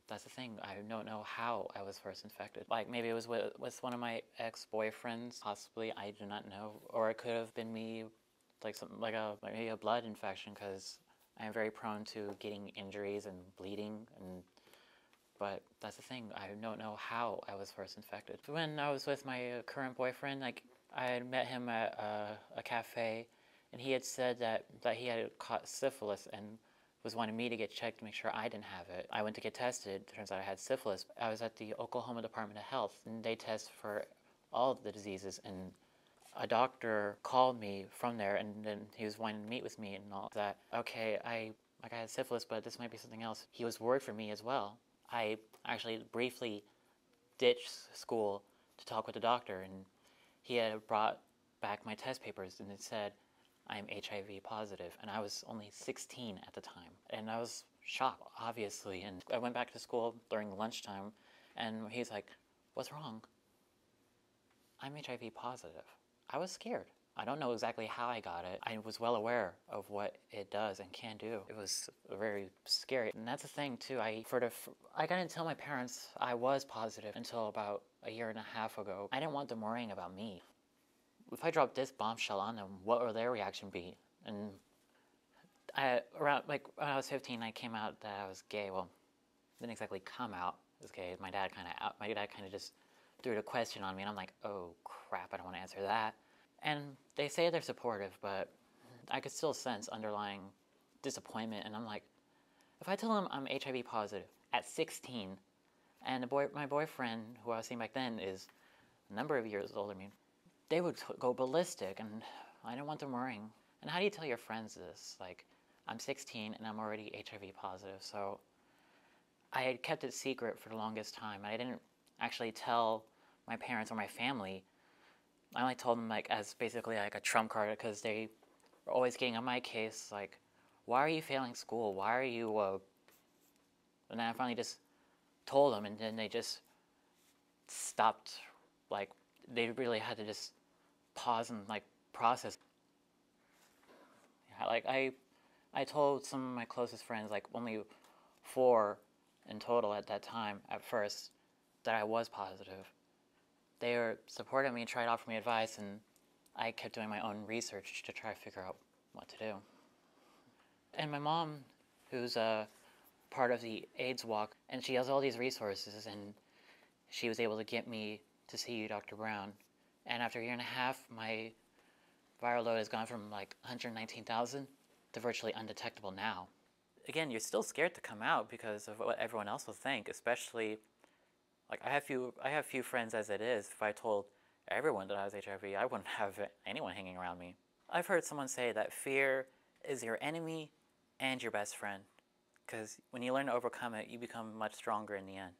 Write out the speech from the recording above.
that's the thing. I don't know how I was first infected. Like maybe it was with one of my ex-boyfriends, possibly. I do not know. Or it could have been me, like something like maybe a blood infection, because I am very prone to getting injuries and bleeding. But that's the thing. I don't know how I was first infected. When I was with my current boyfriend, like I had met him at a cafe, and he had said that he had caught syphilis and was wanting me to get checked to make sure I didn't have it. I went to get tested. Turns out I had syphilis. I was at the Oklahoma Department of Health, and they test for all of the diseases. And a doctor called me from there, and then he was wanting to meet with me and all that. Okay, I had syphilis, but this might be something else. He was worried for me as well. I actually briefly ditched school to talk with the doctor, and he had brought back my test papers, and it said I'm HIV positive, and I was only 16 at the time. And I was shocked, obviously, and I went back to school during lunchtime, and he's like, "What's wrong?" "I'm HIV positive." I was scared. I don't know exactly how I got it. I was well aware of what it does and can do. It was very scary. And that's the thing too, I didn't tell my parents I was positive until about a year and a half ago. I didn't want them worrying about me. If I dropped this bombshell on them, what would their reaction be? And when I was 15, I came out that I was gay. Well, didn't exactly come out as gay. My dad kind of just threw the question on me, and I'm like, oh crap, I don't want to answer that. And they say they're supportive, but I could still sense underlying disappointment. And I'm like, if I tell them I'm HIV positive at 16, and my boyfriend, who I was seeing back then, is a number of years older than me, they would go ballistic, and I didn't want them worrying. And how do you tell your friends this? Like, I'm 16 and I'm already HIV positive, so I had kept it secret for the longest time. I didn't actually tell my parents or my family. I only told them like as basically like a trump card, because they were always getting on my case, like, why are you failing school? Why are you, and then I finally just told them, and then they just stopped, like, they really had to just pause and like process. Yeah, like I told some of my closest friends, like only 4 in total at that time at first, that I was positive. They were supporting me and tried to offer me advice, and I kept doing my own research to try to figure out what to do. And my mom, who's a part of the AIDS walk, and she has all these resources, and she was able to get me to see Dr. Brown. And after a year and a half, my viral load has gone from like 119,000 to virtually undetectable now. Again, you're still scared to come out because of what everyone else will think, especially, like, I have few friends as it is. If I told everyone that I was HIV, I wouldn't have anyone hanging around me. I've heard someone say that fear is your enemy and your best friend, because when you learn to overcome it, you become much stronger in the end.